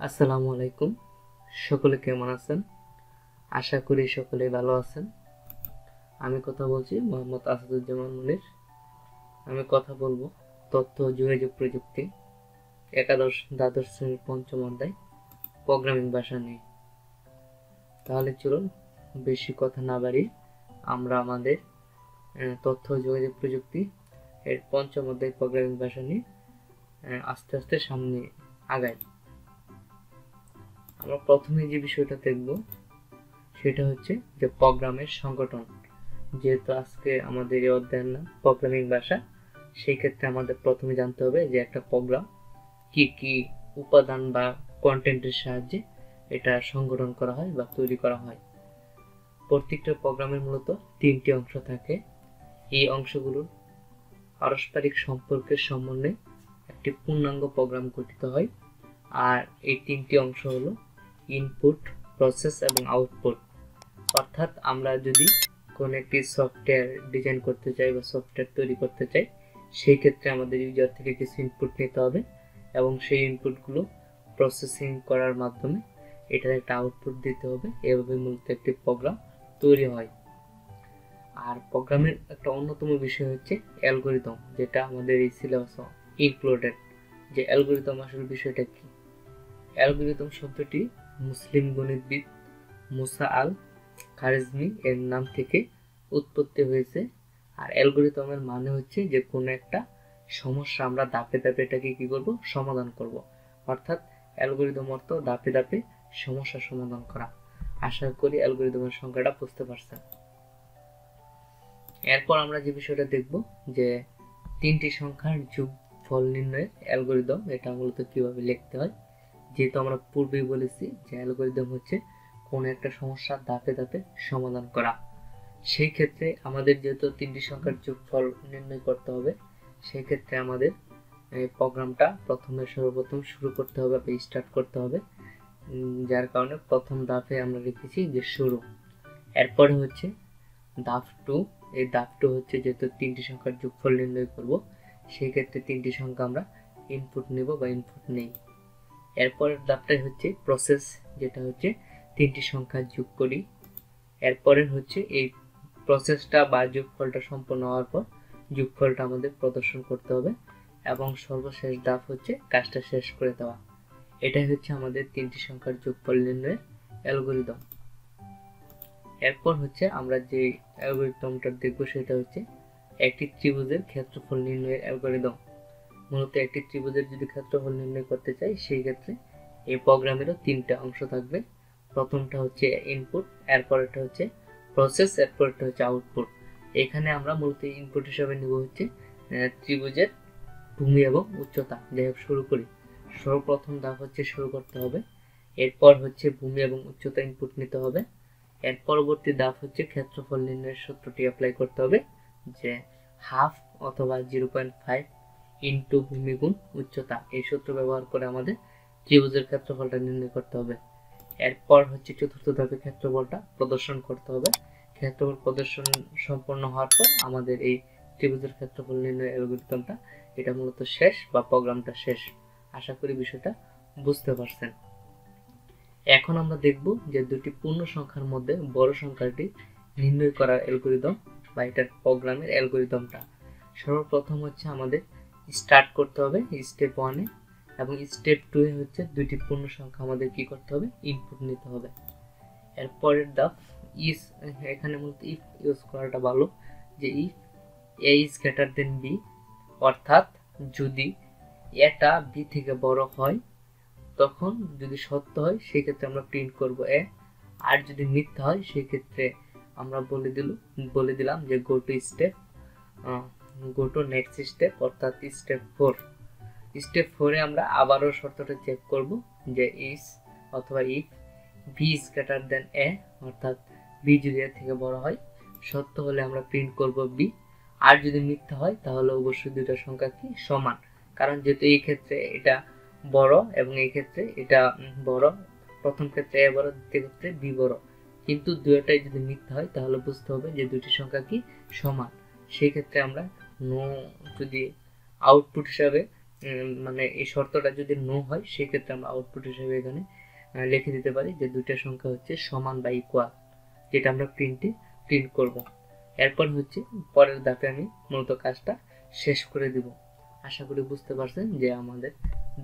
আসসালামু আলাইকুম। সকলে কেমন আছেন? আশা করি সকলে ভালো আছেন। আমি কথা বলছি মোহাম্মদ আসাদুজ্জামান মুনির। আমি কথা বলবো তথ্য ও যোগাযোগ প্রযুক্তি একাদশ দ্বাদশ শ্রেণীর পঞ্চম অধ্যায় প্রোগ্রামিং ভাষা নিয়ে। তাহলে চলুন বেশি কথা না বাড়িয়ে আমরা আমাদের তথ্য ও যোগাযোগ প্রযুক্তি এর পঞ্চম অধ্যায় প্রোগ্রামিং ভাষা নিয়ে আস্তে আস্তে সামনে আগাই। আমরা প্রথমে যে বিষয়টা দেখব সেটা হচ্ছে যে প্রোগ্রামের সংগঠন। যেহেতু আজকে আমাদের এই অধ্যায়ের নাম প্রোগ্রামিং ভাষা, সেই ক্ষেত্রে আমাদের প্রথমে জানতে হবে যে একটা প্রোগ্রাম কি কি উপাদান বা কন্টেন্টের সাহায্যে এটা সংগঠন করা হয় বা তৈরি করা হয়। প্রত্যেকটা প্রোগ্রামের মূলত তিনটি অংশ থাকে। এই অংশগুলোর পারস্পরিক সম্পর্কের সমন্বয়ে একটি পূর্ণাঙ্গ প্রোগ্রাম গঠিত হয়। আর এই তিনটি অংশ হলো ইনপুট, প্রসেস এবং আউটপুট। অর্থাৎ আমরা যদি কোনো একটি সফটওয়্যার ডিজাইন করতে চাই বা সফটওয়্যার তৈরি করতে চাই, সেই ক্ষেত্রে আমাদের ইউজার থেকে কিছু ইনপুট নিতে হবে এবং সেই ইনপুটগুলো প্রসেসিং করার মাধ্যমে এটার একটা আউটপুট দিতে হবে। এভাবে মূলত একটি প্রোগ্রাম তৈরি হয়। আর প্রোগ্রামের একটা অন্যতম বিষয় হচ্ছে অ্যালগরিদম, যেটা আমাদের এই সিলেবাসে ইনক্লুডেড। যে অ্যালগরিদম আসলে বিষয়টা কি? অ্যালগরিদম শব্দটি মুসলিম গণিতবিদ মুসা আল খারেজমি এর নাম থেকে উৎপত্তি হয়েছে। আর অ্যালগরিদমের মানে হচ্ছে যে কোনো একটা সমস্যা আমরা ধাপে ধাপে এটাকে কি করব, সমাধান করব। অর্থাৎ অ্যালগরিদম অর্থ ধাপে ধাপে সমস্যা সমাধান করা। আশা করি অ্যালগরিদমের সংজ্ঞাটা বুঝতে পারছেন। এরপর আমরা যে বিষয়টা দেখব যে তিনটি সংখ্যার যোগফল নির্ণয়ের অ্যালগরিদম, এটা মূলত কিভাবে লিখতে হয়। যেহেতু আমরা পূর্বেই বলেছি যে অ্যালগরিদম হচ্ছে কোনো একটা সমস্যার ধাপে ধাপে সমাধান করা। সেই ক্ষেত্রে আমাদের যেহেতু তিনটি সংখ্যার যোগফল নির্ণয় করতে হবে, সেই ক্ষেত্রে আমাদের প্রোগ্রামটা সর্বপ্রথম শুরু করতে হবে বা স্টার্ট করতে হবে। যার কারণে প্রথম ধাপে আমরা লিখেছি যে শুরু। এরপরে হচ্ছে ধাপ 2। এই ধাপ 2 হচ্ছে যেহেতু তিনটি সংখ্যার যোগফল নির্ণয় করব, সেই ক্ষেত্রে তিনটি সংখ্যা আমরা ইনপুট নেব বা ইনপুট নেই। এরপরের ধাপটাই হচ্ছে প্রসেস, যেটা হচ্ছে তিনটি সংখ্যা যোগ করি। এরপরের হচ্ছে এই প্রসেসটা বা যোগফলটা সম্পন্ন হওয়ার পর যোগফলটা আমাদের প্রদর্শন করতে হবে এবং সর্বশেষ ধাপ হচ্ছে কাজটা শেষ করে দেওয়া। এটাই হচ্ছে আমাদের তিনটি সংখ্যার যোগফল নির্ণয়ের অ্যালগরিদম। এরপর হচ্ছে আমরা যে অ্যালগরিদমটা দেখব সেটা হচ্ছে একটি ত্রিভুজের ক্ষেত্রফল নির্ণয়ের অ্যালগরিদম। মূলত একটি ত্রিভুজের যদি ক্ষেত্রফল নির্ণয় করতে চাই, সেই ক্ষেত্রে এই প্রোগ্রামেরও তিনটা অংশ থাকবে। প্রথমটা হচ্ছে ইনপুট, এরপরেরটা হচ্ছে প্রসেস, এরপরেরটা হচ্ছে আউটপুট। এখানে আমরা মূলত ইনপুট হিসাবে নেব হচ্ছে ত্রিভুজের ভূমি এবং উচ্চতা। যাই হোক, শুরু করি। সর্বপ্রথম ধাপ হচ্ছে শুরু করতে হবে। এরপর হচ্ছে ভূমি এবং উচ্চতা ইনপুট নিতে হবে। এর পরবর্তী ধাপ হচ্ছে ক্ষেত্রফল নির্ণয়ের সূত্রটি অ্যাপ্লাই করতে হবে, যে হাফ অথবা 0.5 ইন্টু ভূমি গুণ উচ্চতা। এই সূত্র ব্যবহার করে আমাদের ত্রিভুজের ক্ষেত্রফলটা নির্ণয় করতে হবে। এরপর হচ্ছে চতুর্থ ধাপে ক্ষেত্রফলটা প্রদর্শন করতে হবে। ক্ষেত্রফল প্রদর্শন সম্পন্ন হওয়ার পর আমাদের এই ত্রিভুজের ক্ষেত্রফল নির্ণয় অ্যালগরিদমটা এটা মূলত শেষ বা প্রোগ্রামটা শেষ। আশা করি বিষয়টা বুঝতে পারছেন। এখন আমরা দেখব যে দুটি পূর্ণ সংখ্যার মধ্যে বড় সংখ্যাটি নির্ণয় করার অ্যালগরিদম বা এটার প্রোগ্রামের অ্যালগরিদমটা। সর্বপ্রথম হচ্ছে আমাদের স্টার্ট করতে হবে স্টেপ 1-এ এবং স্টেপ 2-এ হচ্ছে দুইটি পূর্ণ সংখ্যা আমাদের কি করতে হবে, ইনপুট নিতে হবে। এরপরের ধাপ ইজ, এখানে মূলত ইফ ইউজ করাটা ভালো, যে if A is greater than B, অর্থাৎ যদি এটা বি থেকে বড় হয় তখন যদি সত্য হয় সেই ক্ষেত্রে আমরা প্রিন্ট করব এ, আর যদি মিথ্যা হয় সেই ক্ষেত্রে আমরা বলে দিলাম যে গো টু নেক্সট স্টেপ, অর্থাৎ স্টেপ 4। স্টেপ 4-এ আমরা আবারও শর্তটা চেক করব যে ইজ অথবা if B is greater than A, অর্থাৎ বি যদি এর থেকে বড় হয়, সত্য হলে আমরা প্রিন্ট করব বি, আর যদি মিথ্যা হয় তাহলে অবশ্যই দুইটা সংখ্যা কি সমান। কারণ যেহেতু এই ক্ষেত্রে এটা বড় এবং এই ক্ষেত্রে এটা বড়, প্রথম ক্ষেত্রে এ বড়, দ্বিতীয় ক্ষেত্রে বি বড়, কিন্তু দুইটাই যদি মিথ্যা হয় তাহলে বুঝতে হবে যে দুটি সংখ্যা কি সমান। সেই ক্ষেত্রে আমরা নো, যদি আউটপুট হিসাবে মানে এই শর্তটা যদি নো হয় সেক্ষেত্রে আমরা আউটপুট হিসেবে এখানে লিখে দিতে পারি যে দুইটা সংখ্যা হচ্ছে সমান বা ইকুয়াল, যেটা আমরা প্রিন্ট করব। এরপর হচ্ছে পরের ধাপে আমি মূলত কাজটা শেষ করে দিব। আশা করি বুঝতে পারছেন যে আমাদের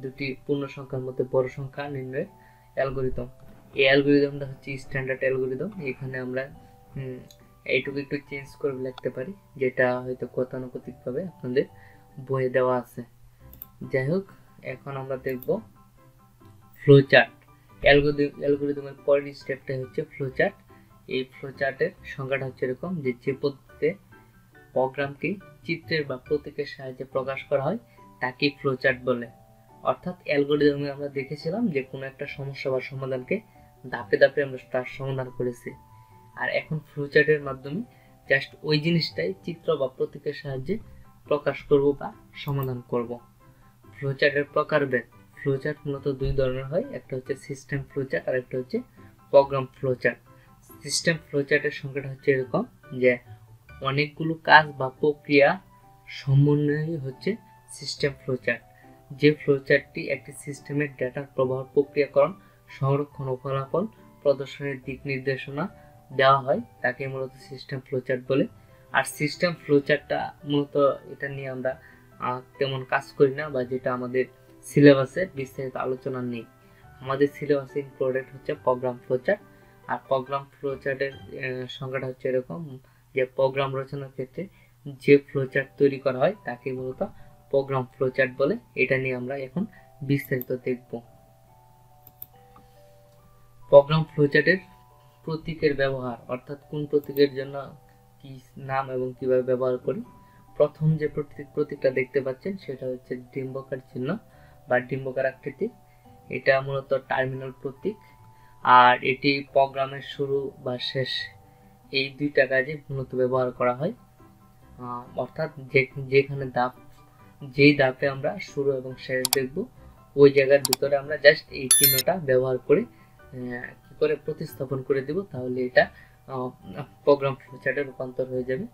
দুটি পূর্ণ সংখ্যার মধ্যে বড় সংখ্যা নির্ণয়ের অ্যালগরিদম। এই অ্যালগরিদমটা হচ্ছে স্ট্যান্ডার্ড অ্যালগরিদম। এখানে আমরা এইটুকু একটু চেঞ্জ করে লিখতে পারি, যেটা হয়তো গতানুগতিকভাবে আপনাদের বইয়ে দেওয়া আছে। যাই হোক, এখন আমরা দেখব ফ্লোচার্ট। অ্যালগরিদমের পরের স্টেপটা হচ্ছে ফ্লোচার্ট। এই ফ্লোচার্টের সংজ্ঞাটা হচ্ছে এরকম যে পদ্ধতিতে প্রোগ্রামকে চিত্রের বা প্রতীকের সাহায্যে প্রকাশ করা হয় তাকে ফ্লোচার্ট বলে। অর্থাৎ অ্যালগরিদমে আমরা দেখেছিলাম যে কোনো একটা সমস্যা বা সমাধানকে ধাপে ধাপে আমরা তার সমাধান করেছি, আর এখন ফ্লোচার্টের মাধ্যমে জাস্ট ওই জিনিসটাই চিত্র বা প্রতীকের সাহায্যে প্রকাশ করব বা সমাধান করব। ফ্লোচার্টের প্রকারভেদ। ফ্লোচার্ট মূলত দুই ধরনের হয়, একটা হচ্ছে সিস্টেম ফ্লোচার্ট আর একটা হচ্ছে প্রোগ্রাম ফ্লোচার্ট। সিস্টেম ফ্লোচার্টের সংখ্যাটা হচ্ছে এরকম যে অনেকগুলো কাজ বা প্রক্রিয়া সমন্বয় হচ্ছে সিস্টেম ফ্লোচার্ট। যে ফ্লোচার্টটি একটি সিস্টেমের ডেটার প্রবাহ, প্রক্রিয়াকরণ, সংরক্ষণ ও ফলাফল প্রদর্শনের দিক নির্দেশনা দেওয়া হয় তাকে মূলত সিস্টেম ফ্লোচার্ট বলে। আর সিস্টেম ফ্লোচার্টটা মূলত এটা নিয়ে আমরা তেমন কাজ করি না, বা যেটা আমাদের সিলেবাসে বিস্তারিত আলোচনা নেই। আমাদের সিলেবাসে ইনক্লুডেড হচ্ছে প্রোগ্রাম ফ্লোচার্ট। আর প্রোগ্রাম ফ্লোচার্টের সংখ্যাটা হচ্ছে এরকম যে প্রোগ্রাম রচনার ক্ষেত্রে যে ফ্লোচার্ট তৈরি করা হয় তাকে মূলত প্রোগ্রাম ফ্লোচার্ট বলে। এটা নিয়ে আমরা এখন বিস্তারিত দেখব। প্রোগ্রাম ফ্লোচার্টের প্রতীকের ব্যবহার, অর্থাৎ কোন প্রতীকের জন্য কি নাম এবং কিভাবে ব্যবহার করি। প্রথম যে প্রতীকটা দেখতে পাচ্ছেন সেটা হচ্ছে ডিম্বকার চিহ্ন বা ডিম্বকার আকৃতি। এটা মূলত টার্মিনাল প্রতীক, আর এটি প্রোগ্রামের শুরু বা শেষ এই দুইটা কাজে মূলত ব্যবহার করা হয়। অর্থাৎ যেখানে যেই ধাপে আমরা শুরু এবং শেষ দেখব ওই জায়গার ভিতরে আমরা জাস্ট এই চিহ্নটা ব্যবহার করে কি করে প্রতিস্থাপন করে দিব, তাহলে এটা প্রোগ্রাম ফ্লোচার্টে রূপান্তর হয়ে যাবে।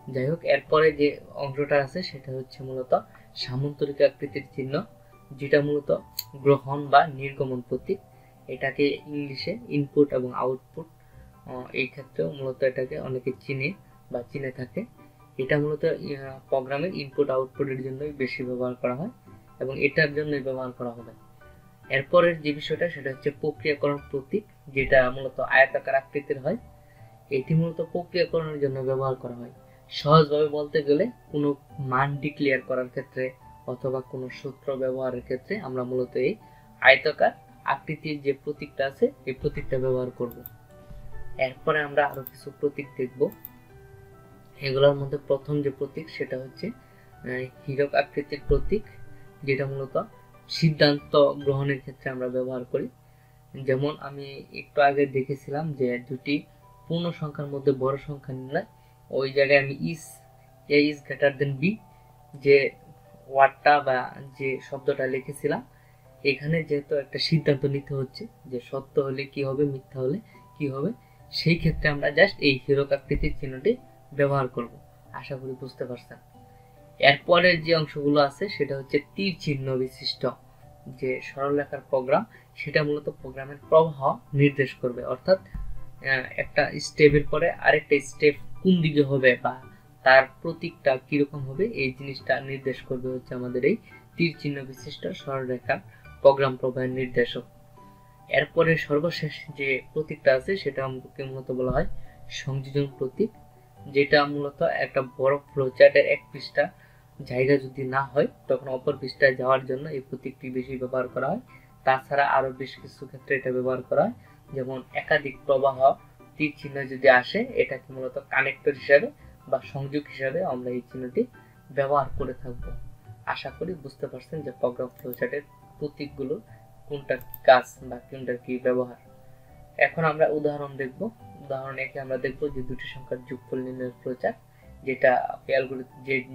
যাই হোক, এরপরে যে অংশটা আছে সেটা হচ্ছে মূলত সামান্তরিক আকৃতির চিহ্ন, যেটা মূলত গ্রহণ বা নির্গমন প্রতীক। এটাকে ইংলিশে ইনপুট এবং আউটপুট, এই ক্ষেত্রেও মূলত এটাকে অনেকে চিনে থাকে। এটা মূলত প্রোগ্রামের ইনপুট আউটপুটের জন্যই বেশি ব্যবহার করা হয় এবং এটার জন্যই ব্যবহার করা হবে। এরপরের যে বিষয়টা সেটা হচ্ছে প্রক্রিয়াকরণ প্রতীক, যেটা মূলত আয়তাকার আকৃতির হয়। এটি মূলত প্রক্রিয়াকরণের জন্য ব্যবহার করা হয়। সহজভাবে বলতে গেলে কোনো মান ডিক্লেয়ার করার ক্ষেত্রে অথবা কোনো সূত্র ব্যবহারের ক্ষেত্রে আমরা মূলত এই আয়তাকার আকৃতির যে প্রতীকটা আছে এই প্রতীকটা ব্যবহার করব। এরপরে আমরা আরো কিছু প্রতীক দেখব। এগুলোর মধ্যে প্রথম যে প্রতীক সেটা হচ্ছে হীরক আকৃতির প্রতীক, যেটা মূলত সিদ্ধান্ত গ্রহণের ক্ষেত্রে আমরা ব্যবহার করি। যেমন আমি একটু আগে দেখেছিলাম যে দুটি পূর্ণ সংখ্যার মধ্যে বড় সংখ্যা নির্ণয়, ওই জায়গায় আমি এ ইজ গ্রেটার দেন বি যে ওয়ার্ডটা বা যে শব্দটা লিখেছিলাম, এখানে যেহেতু একটা সিদ্ধান্ত নিতে হচ্ছে যে সত্য হলে কি হবে, মিথ্যা হলে কি হবে, সেই ক্ষেত্রে আমরা জাস্ট এই হীরক আকৃতির চিহ্নটি ব্যবহার করব। আশা করি বুঝতে পারছেন। এরপরের যে অংশগুলো আছে সেটা হচ্ছে তীর চিহ্ন বিশিষ্ট যে সরলরেখার প্রোগ্রাম, সেটা মূলত প্রোগ্রামের প্রবাহ নির্দেশ করবে। অর্থাৎ একটা স্টেপের পরে আরেকটা স্টেপ কোন দিকে হবে বা তার প্রতীকটা কিরকম হবে এই জিনিসটা নির্দেশ করবে হচ্ছে আমাদের এই তীর চিহ্ন বিশিষ্ট সরলরেখার প্রোগ্রাম প্রবাহের নির্দেশক। এরপরে সর্বশেষ যে প্রতীকটা আছে সেটা আমাকে মূলত বলা হয় সংযোজন প্রতীক, যেটা মূলত একটা বড় ফ্লোচার্টের এক পৃষ্ঠা জায়গা যদি না হয় তখন অপর পৃষ্ঠায় যাওয়ার জন্য এই প্রতীকটি বেশি ব্যবহার করা হয়। তাছাড়া আরো বেশ কিছু ক্ষেত্রে এটা ব্যবহার করা হয়, যেমন একাধিক প্রবাহ তীর চিহ্ন যদি আসে এটাকে মূলত কানেক্টর হিসাবে বা সংযোগ হিসাবে আমরা এই চিহ্নটি ব্যবহার করে থাকবো। আশা করি বুঝতে পারছেন যে প্রোগ্রাম ফ্লোচার্টের প্রতীকগুলো কোনটা কাজ বা কোনটার কি ব্যবহার। এখন আমরা উদাহরণ দেখব। উদাহরণ একে আমরা দেখব যে দুটি সংখ্যার যোগফল নির্ণয়ের ফ্লোচার্ট,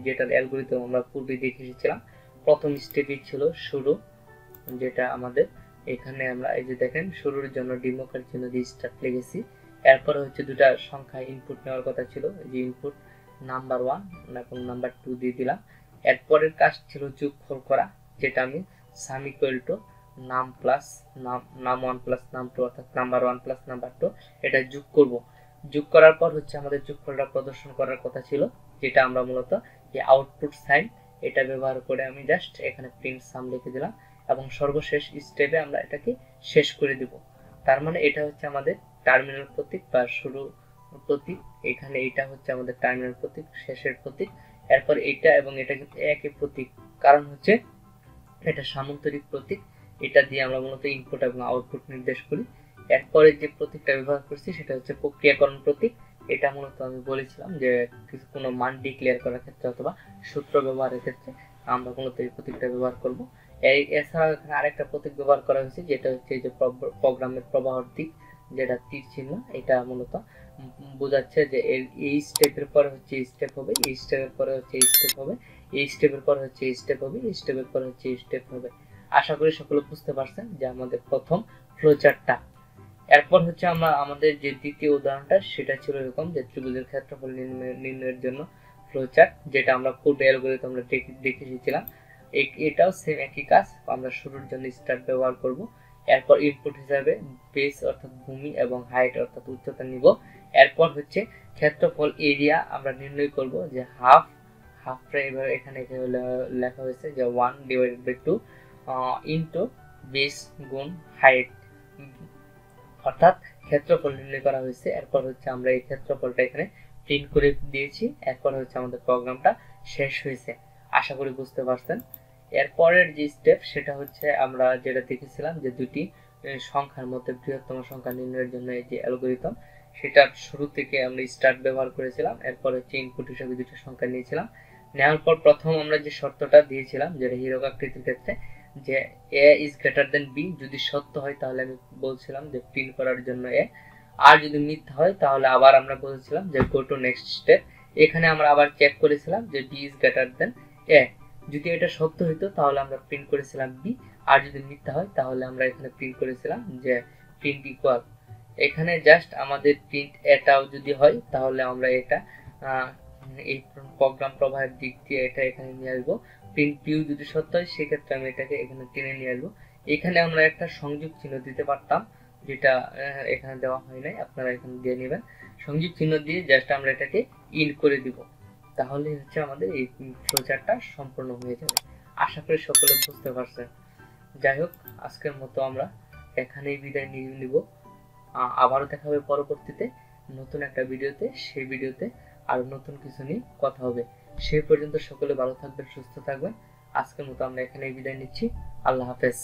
যেটার অ্যালগরিদম আমরা পূর্বে দেখে এসেছিলাম। প্রথম স্টেপই ছিল শুরু, যেটা আমাদের এখানে আমরা এই যে দেখেন শুরুর জন্য ডিম্বকার চিহ্ন দিয়ে স্টার্ট লিখেছি। এরপরে হচ্ছে দুটা সংখ্যা ইনপুট নেওয়ার কথা ছিল, যে ইনপুট নাম্বার 1 এবং নাম্বার 2 দিয়ে দিলাম। এরপরের কাজ ছিল যোগফল করা, যেটা আমি সাম ইকুয়াল টু নাম প্লাস নাম 1 প্লাস নাম 2 অর্থাৎ নাম্বার 1 প্লাস নাম্বার 2 এটা যোগ করব। যোগ করার পর হচ্ছে আমাদের যোগফলটা প্রদর্শন করার কথা ছিল, যেটা আমরা মূলত এই আউটপুট সাইন এটা ব্যবহার করে আমি জাস্ট এখানে প্রিন্ট সাম লিখে দিলাম এবং সর্বশেষ স্টেপে আমরা এটাকে শেষ করে দিব। তার মানে এটা হচ্ছে আমাদের টার্মিনাল প্রতীক বা শুরু প্রতীক। এখানে এটা হচ্ছে আমাদের টার্মিনাল প্রতীক, শেষের প্রতীক। এরপর এটা এবং এটা কিন্তু একই প্রতীক, কারণ হচ্ছে এটা সামান্তরিক প্রতীক। এটা দিয়ে আমরা মূলত ইনপুট এবং আউটপুট নির্দেশ করি। এরপরে যে প্রতীকটা ব্যবহার করছি সেটা হচ্ছে প্রক্রিয়াকরণ প্রতীক। এটা মূলত আমি বলেছিলাম যে কোনো মান ডিক্লেয়ার করার ক্ষেত্রে অথবা সূত্র ব্যবহারের ক্ষেত্রে আমরা মূলত এই প্রতীকটা ব্যবহার করব। এছাড়াও এখানে আরেকটা প্রতীক ব্যবহার করা হয়েছে, যেটা হচ্ছে যে প্রোগ্রামের প্রবাহর দিক, যেটা তীর চিহ্ন। এটা মূলত বোঝাচ্ছে যে এই স্টেপের পরে হচ্ছে এই স্টেপ হবে, এই স্টেপের পরে হচ্ছে এই স্টেপ হবে, এই স্টেপের পরে হচ্ছে এই স্টেপ হবে, এই স্টেপের পরে হচ্ছে এই স্টেপ হবে। আশা করি সকলে বুঝতে পারছেন যে আমাদের প্রথম ফ্লোচার্টটা। এরপর হচ্ছে আমরা আমাদের যে দ্বিতীয় উদাহরণটা সেটা ছিল এরকম যে ত্রিভুজের ক্ষেত্রফল নির্ণয়ের জন্য ফ্লোচার্ট, যেটা আমরা পূর্বে অ্যালগরিদম আমরা দেখে এসেছিলাম। এটাও সেম একই কাজ। আমরা শুরুর জন্য স্টার্ট ব্যবহার করব। এরপর ইনপুট হিসাবে বেস অর্থাৎ ভূমি এবং হাইট অর্থাৎ উচ্চতা নিব। এরপর হচ্ছে ক্ষেত্রফল এরিয়া আমরা নির্ণয় করব, যে হাফটা এবার এখানে লেখা হয়েছে যে 1/2 ইন্টু বেস গুণ হাইট, অর্থাৎ ক্ষেত্রফল নির্ণয় করা হয়েছে। এরপর হচ্ছে আমরা এই ক্ষেত্রফলটা এখানে প্রিন্ট করে দিয়েছি। এরপর হচ্ছে আমাদের প্রোগ্রামটা শেষ হয়েছে। আশা করি বুঝতে পারছেন। এরপরের যে স্টেপ সেটা হচ্ছে আমরা যেটা দেখেছিলাম যে দুটি সংখ্যার মধ্যে বৃহত্তম সংখ্যা নির্ণয়ের জন্য এই যে অ্যালগরিদম, সেটা শুরু থেকে আমরা স্টার্ট ব্যবহার করেছিলাম। এরপর হচ্ছে ইনপুট হিসেবে দুটো সংখ্যা নিয়েছিলাম। নেওয়ার পর প্রথম আমরা যে শর্তটা দিয়েছিলাম যেটা হীরক আকৃতির ক্ষেত্রে, যে a is greater then b, যদি সত্য হয় তাহলে আমি বলছিলাম যে প্রিন্ট করার জন্য a, আর যদি মিথ্যা হয় তাহলে আবার আমরা বলেছিলাম যে গো টু নেক্সট স্টেপ। এখানে আমরা আবার চেক করেছিলাম যে b is greater then a, যদি এটা সত্য হইতো তাহলে আমরা প্রিন্ট করেছিলাম b, আর যদি মিথ্যা হয় তাহলে আমরা এখানে প্রিন্ট করেছিলাম যে প্রিন্ট ইকুয়াল। এখানে জাস্ট আমাদের প্রিন্ট এটাও যদি হয় তাহলে আমরা এটা এই প্রোগ্রাম প্রবাহের দিক দিয়ে এটা এখানে নিয়ে আসবো। প্রিন্ট পিউ যদি সত্য হয় সেক্ষেত্রে আমি এটাকে এখানে টেনে নিয়ে আসবো। এখানে আমরা একটা সংযোগ চিহ্ন দিতে পারতাম, যেটা এখানে দেওয়া হয় নাই, আপনারা এখানে দিয়ে নেবেন। সংযোগ চিহ্ন দিয়ে জাস্ট আমরা এটাকে ইন করে দিব, তাহলে হচ্ছে আমাদের এই ফ্লোচার্টটা সম্পূর্ণ হয়ে যাবে। আশা করি সকলে বুঝতে পারছেন। যাই হোক, আজকের মতো আমরা এখানেই বিদায় নিয়ে নিব। আবারও দেখা হবে পরবর্তীতে নতুন একটা ভিডিওতে। সেই ভিডিওতে আর নতুন কিছু নিয়ে কথা হবে। সেই পর্যন্ত সকলে ভালো থাকবেন, সুস্থ থাকবেন। আজকের মতো আমরা এখানেই বিদায় নিচ্ছি। আল্লাহ হাফেজ।